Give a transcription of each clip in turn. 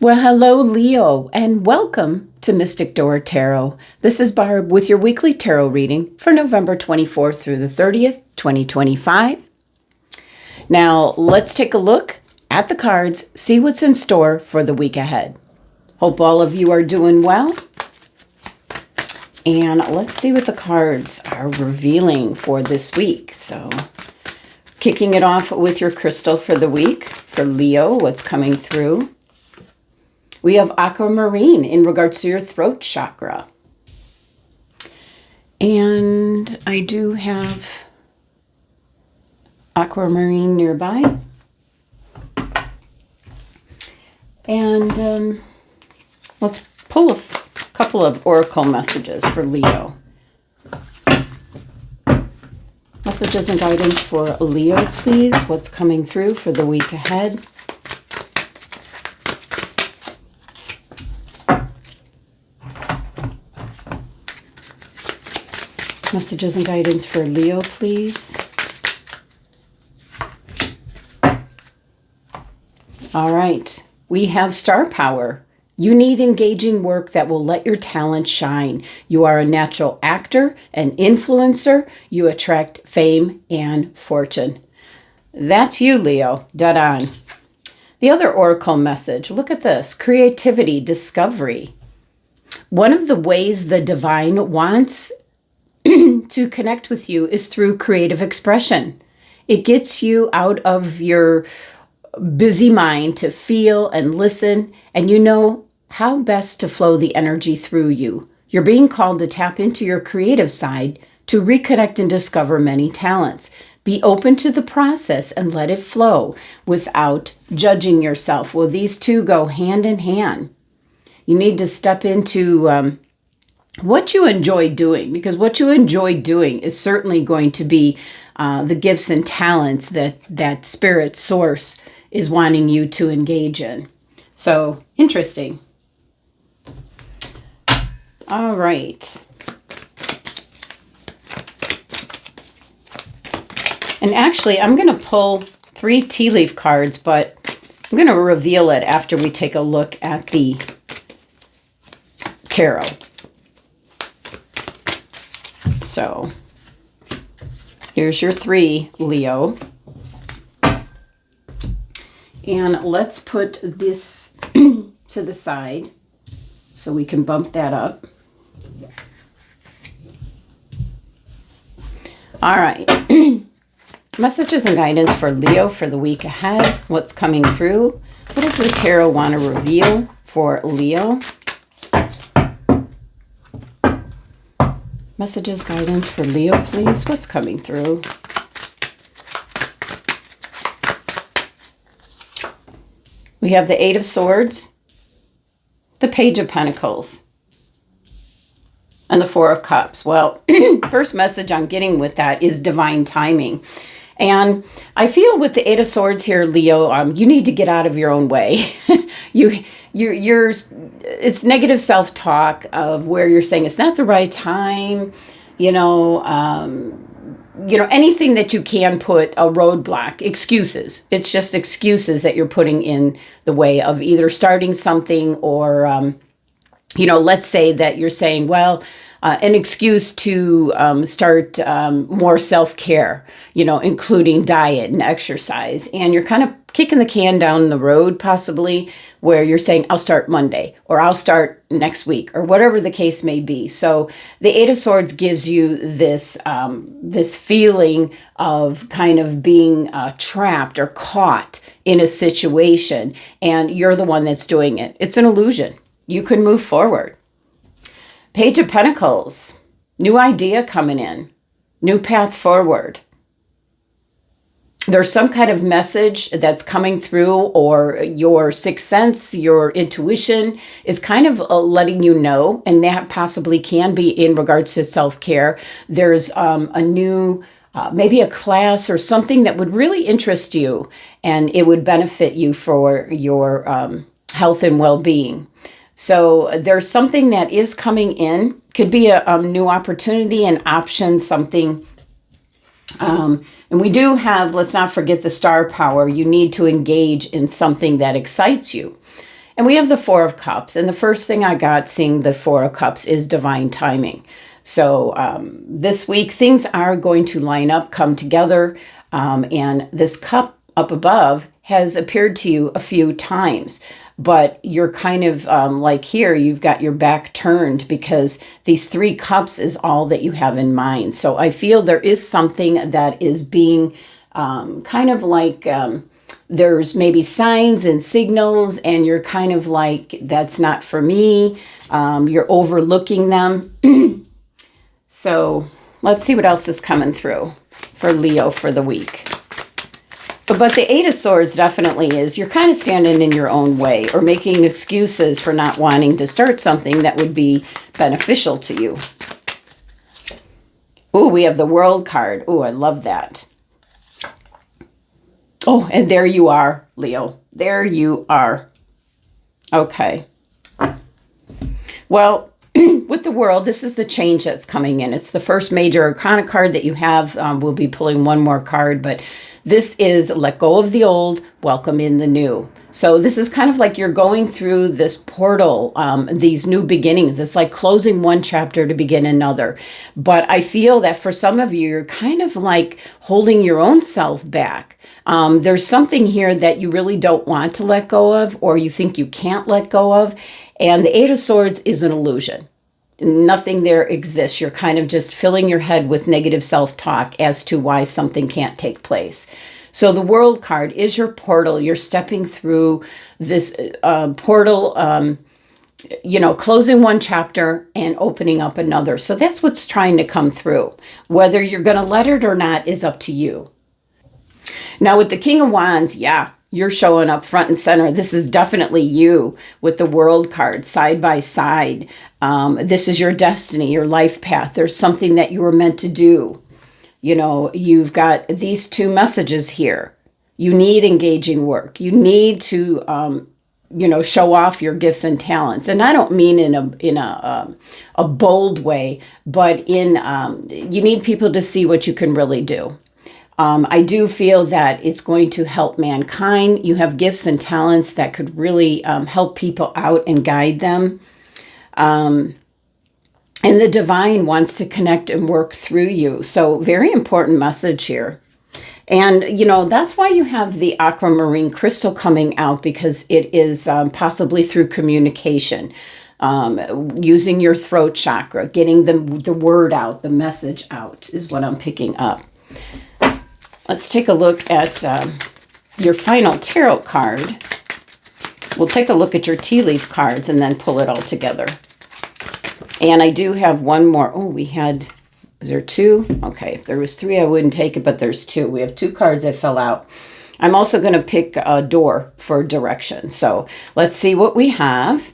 Well, hello, Leo, and welcome to Mystic Door Tarot. This is Barb with your weekly tarot reading for November 24th through the 30th, 2025. Now, let's take a look at the cards, see what's in store for the week ahead. Hope all of you are doing well. And let's see what the cards are revealing for this week. So, kicking it off with your crystal for the week, for Leo, what's coming through. We have aquamarine in regards to your throat chakra. And I do have aquamarine nearby. And let's pull a couple of oracle messages for Leo. Messages and guidance for Leo, please. What's coming through for the week ahead? Messages and guidance for Leo, please. All right. We have star power. You need engaging work that will let your talent shine. You are a natural actor, an influencer. You attract fame and fortune. That's you, Leo. Dead on. The other oracle message. Look at this. Creativity, discovery. One of the ways the divine wants to connect with you is through creative expression. It gets you out of your busy mind to feel and listen, and you know how best to flow the energy through you. You're being called to tap into your creative side to reconnect and discover many talents. Be open to the process and let it flow without judging yourself. Well, these two go hand in hand. You need to step into what you enjoy doing, because what you enjoy doing is certainly going to be the gifts and talents that spirit source is wanting you to engage in. So, interesting. All right. And actually, I'm going to pull 3 tea leaf cards, but I'm going to reveal it after we take a look at the tarot. So, here's your 3, Leo. And let's put this to the side so we can bump that up. All right. Messages and guidance for Leo for the week ahead. What's coming through? What does the tarot want to reveal for Leo? Messages, guidance for Leo, please. What's coming through? We have the 8 of Swords, the Page of Pentacles, and the 4 of Cups. Well, first message I'm getting with that is divine timing. And I feel with the 8 of Swords here, Leo, you need to get out of your own way. It's negative self-talk of where you're saying it's not the right time, anything that you can put a roadblock, excuses. It's just excuses that you're putting in the way of either starting something or, let's say that you're saying, well, an excuse to start more self-care, including diet and exercise. And you're kind of kicking the can down the road, possibly, where you're saying, I'll start Monday, or I'll start next week, or whatever the case may be. So the 8 of Swords gives you this feeling of kind of being trapped or caught in a situation, and you're the one that's doing it. It's an illusion. You can move forward. Page of Pentacles, new idea coming in, new path forward. There's some kind of message that's coming through, or your sixth sense, your intuition is kind of letting you know, and that possibly can be in regards to self-care. There's a new, maybe a class or something that would really interest you, and it would benefit you for your health and well-being. So there's something that is coming in, could be a new opportunity, an option, something. And we do have, let's not forget the star power. You need to engage in something that excites you. And we have the Four of Cups. And the first thing I got seeing the Four of Cups is divine timing. So this week, things are going to line up, come together. And this cup up above has appeared to you a few times. But you're kind of like here, you've got your back turned because these 3 cups is all that you have in mind. So I feel there is something that is being kind of like there's maybe signs and signals, and you're kind of like, that's not for me. You're overlooking them. So let's see what else is coming through for Leo for the week. But the Eight of Swords definitely is, you're kind of standing in your own way or making excuses for not wanting to start something that would be beneficial to you. Oh, we have the World card. Oh, I love that. Oh, and there you are, Leo. There you are. Okay. Well, with the World, this is the change that's coming in. It's the first major arcana card that you have. We'll be pulling one more card, but this is let go of the old, welcome in the new. So this is kind of like you're going through this portal, these new beginnings. It's like closing one chapter to begin another. But I feel that for some of you, you're kind of like holding your own self back. There's something here that you really don't want to let go of, or you think you can't let go of. And the Eight of Swords is an illusion. Nothing there exists. You're kind of just filling your head with negative self-talk as to why something can't take place. So the World card is your portal. You're stepping through this portal, closing one chapter and opening up another. So that's what's trying to come through. Whether you're going to let it or not is up to you. Now with the King of Wands, yeah, you're showing up front and center. This is definitely you with the World card side by side. This is your destiny, your life path. There's something that you were meant to do. You know, you've got these 2 messages here. You need engaging work. You need to, show off your gifts and talents. And I don't mean in a bold way, but you need people to see what you can really do. I do feel that it's going to help mankind. You have gifts and talents that could really help people out and guide them. And the divine wants to connect and work through you. So very important message here. And, that's why you have the aquamarine crystal coming out, because it is possibly through communication, using your throat chakra, getting the word out, the message out is what I'm picking up. Let's take a look at your final tarot card. We'll take a look at your tea leaf cards and then pull it all together. And I do have one more. Oh, is there 2? Okay, if there was 3, I wouldn't take it, but there's 2. We have 2 cards that fell out. I'm also going to pick a door for direction. So let's see what we have.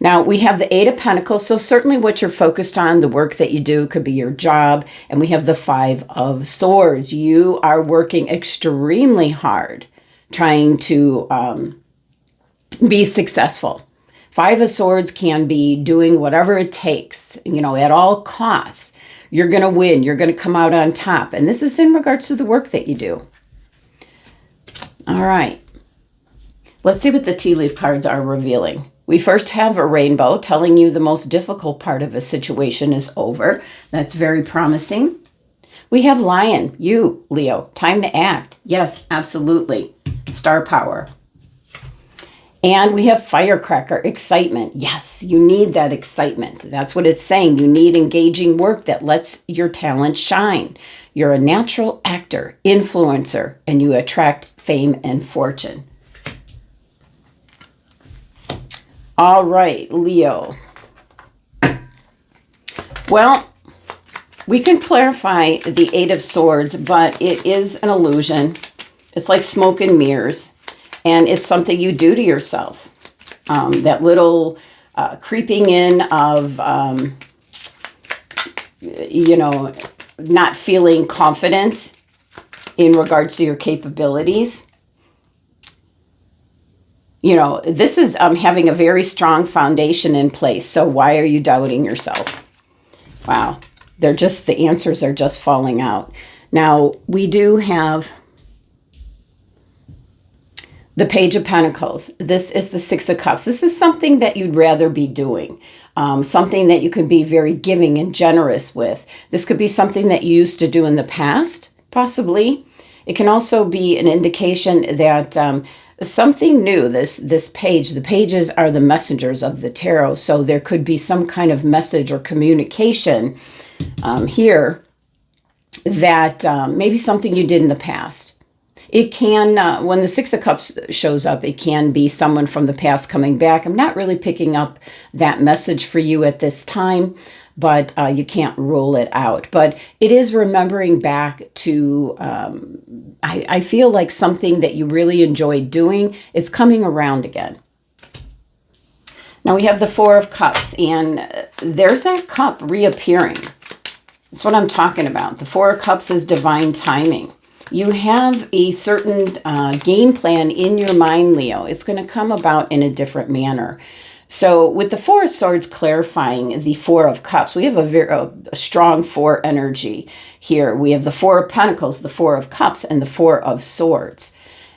Now, we have the Eight of Pentacles, so certainly what you're focused on, the work that you do, could be your job. And we have the Five of Swords. You are working extremely hard trying to be successful. Five of Swords can be doing whatever it takes, at all costs. You're going to win. You're going to come out on top. And this is in regards to the work that you do. All right. Let's see what the tea leaf cards are revealing. We first have a rainbow telling you the most difficult part of a situation is over. That's very promising. We have Lion, you, Leo, time to act. Yes, absolutely. Star power. And we have Firecracker, excitement. Yes, you need that excitement. That's what it's saying. You need engaging work that lets your talent shine. You're a natural actor, influencer, and you attract fame and fortune. All right, Leo. Well, we can clarify the Eight of Swords, but it is an illusion. It's like smoke and mirrors, and it's something you do to yourself. That little creeping in of, not feeling confident in regards to your capabilities. This is having a very strong foundation in place. So why are you doubting yourself? Wow. The answers are just falling out. Now, we do have The Page of Pentacles. This is the Six of Cups. This is something that you'd rather be doing. Something that you can be very giving and generous with. This could be something that you used to do in the past, possibly. It can also be an indication that something new, this page, the pages are the messengers of the tarot. So there could be some kind of message or communication here that maybe something you did in the past. It can, when the Six of Cups shows up, it can be someone from the past coming back. I'm not really picking up that message for you at this time, but you can't rule it out. But it is remembering back to, I feel like something that you really enjoyed doing. It's coming around again. Now we have the Four of Cups, and there's that cup reappearing. That's what I'm talking about. The Four of Cups is divine timing. You have a certain game plan in your mind, Leo. It's going to come about in a different manner. So with the Four of Swords clarifying the Four of Cups, we have a strong four energy here. We have the Four of Pentacles, the Four of Cups, and the Four of Swords.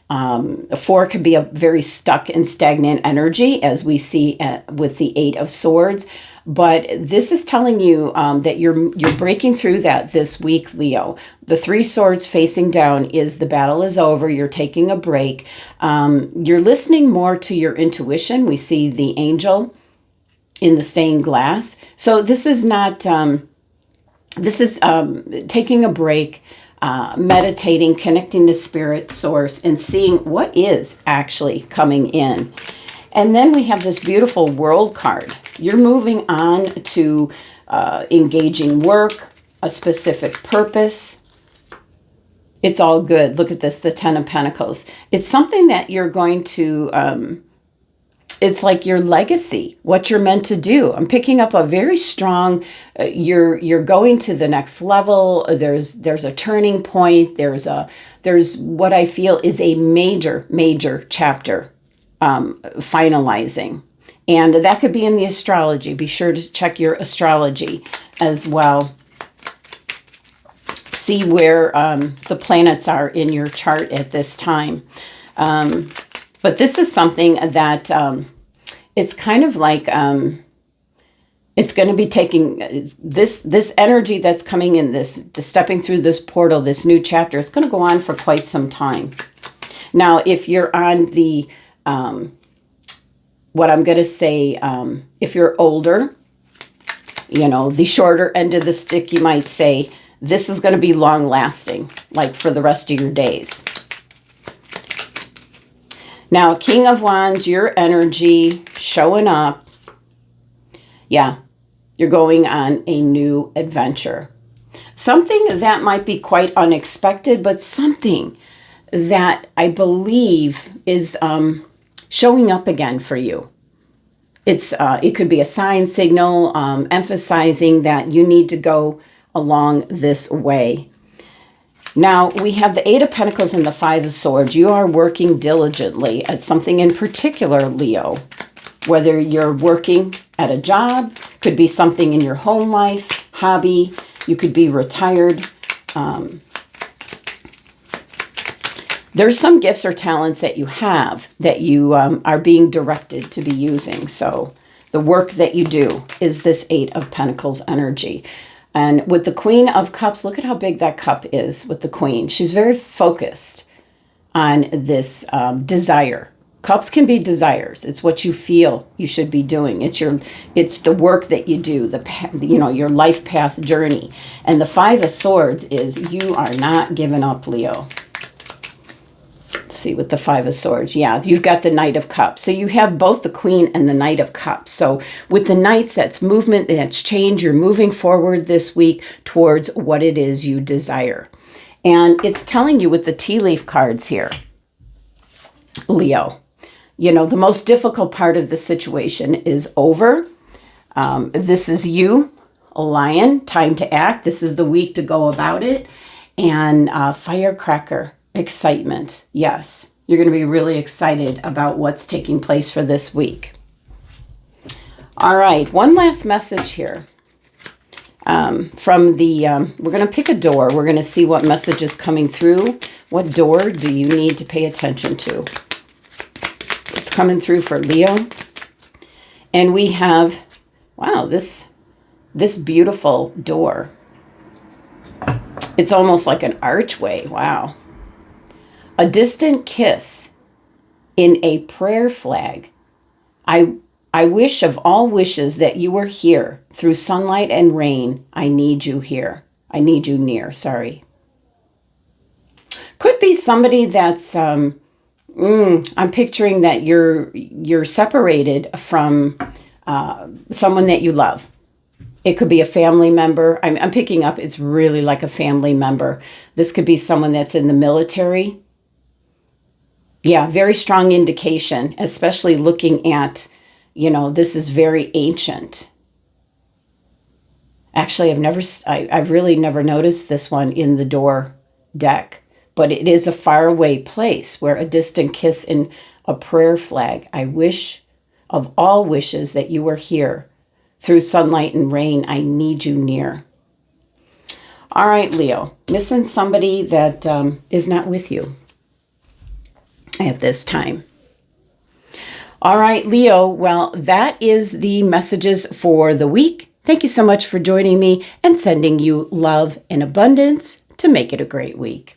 The four could be a very stuck and stagnant energy, as we see with the Eight of Swords. But this is telling you that you're breaking through that this week, Leo. The Three Swords facing down is the battle is over. You're taking a break. You're listening more to your intuition. We see the angel in the stained glass. So this is not, this is taking a break, meditating, connecting to spirit source, and seeing what is actually coming in. And then we have this beautiful World card. You're moving on to engaging work, a specific purpose. It's all good. Look at this, the Ten of Pentacles. It's something that you're going to, it's like your legacy, what you're meant to do. I'm picking up a very strong, you're going to the next level. There's a turning point. There's what I feel is a major chapter finalizing. And that could be in the astrology. Be sure to check your astrology as well. See where the planets are in your chart at this time. But this is something that it's kind of like it's going to be taking this energy that's coming in, this stepping through this portal, this new chapter. It's going to go on for quite some time. Now, if you're on the what I'm going to say, if you're older, you know, the shorter end of the stick, you might say, this is going to be long lasting, like for the rest of your days. Now, King of Wands, your energy showing up. Yeah, you're going on a new adventure. Something that might be quite unexpected, but something that I believe is showing up again for you. It could be a sign, signal, emphasizing that you need to go along this way. Now, we have the Eight of Pentacles and the Five of Swords. You are working diligently at something in particular, Leo. Whether you're working at a job, could be something in your home life, hobby. You could be retired. There's some gifts or talents that you have that you are being directed to be using. So the work that you do is this Eight of Pentacles energy. And with the Queen of Cups, look at how big that cup is with the Queen. She's very focused on this desire. Cups can be desires. It's what you feel you should be doing. It's the work that you do, your life path journey. And the Five of Swords is you are not giving up, Leo. Let's see, with the Five of Swords. Yeah, you've got the Knight of Cups. So you have both the Queen and the Knight of Cups. So with the Knights, that's movement, that's change. You're moving forward this week towards what it is you desire. And it's telling you with the tea leaf cards here, Leo, you know, the most difficult part of the situation is over. This is you, a lion, time to act. This is the week to go about it. And firecracker. Excitement. Yes, you're going to be really excited about what's taking place for this week. All right, one last message here from the, we're going to pick a door. We're going to see what message is coming through. What door do you need to pay attention to? coming through for Leo. And we have, wow, this beautiful door. It's almost like an archway. Wow. A distant kiss in a prayer flag. I wish of all wishes that you were here. Through sunlight and rain, I need you here. I need you near, sorry. Could be somebody that's, I'm picturing that you're separated from someone that you love. It could be a family member. I'm picking up, it's really like a family member. This could be someone that's in the military. Yeah, very strong indication, especially looking at, this is very ancient. Actually, I've really never noticed this one in the door deck, but it is a faraway place where a distant kiss in a prayer flag. I wish of all wishes that you were here. Through sunlight and rain, I need you near. All right, Leo, missing somebody that is not with you at this time. All right, Leo, well, that is the messages for the week. Thank you so much for joining me and sending you love and abundance to make it a great week.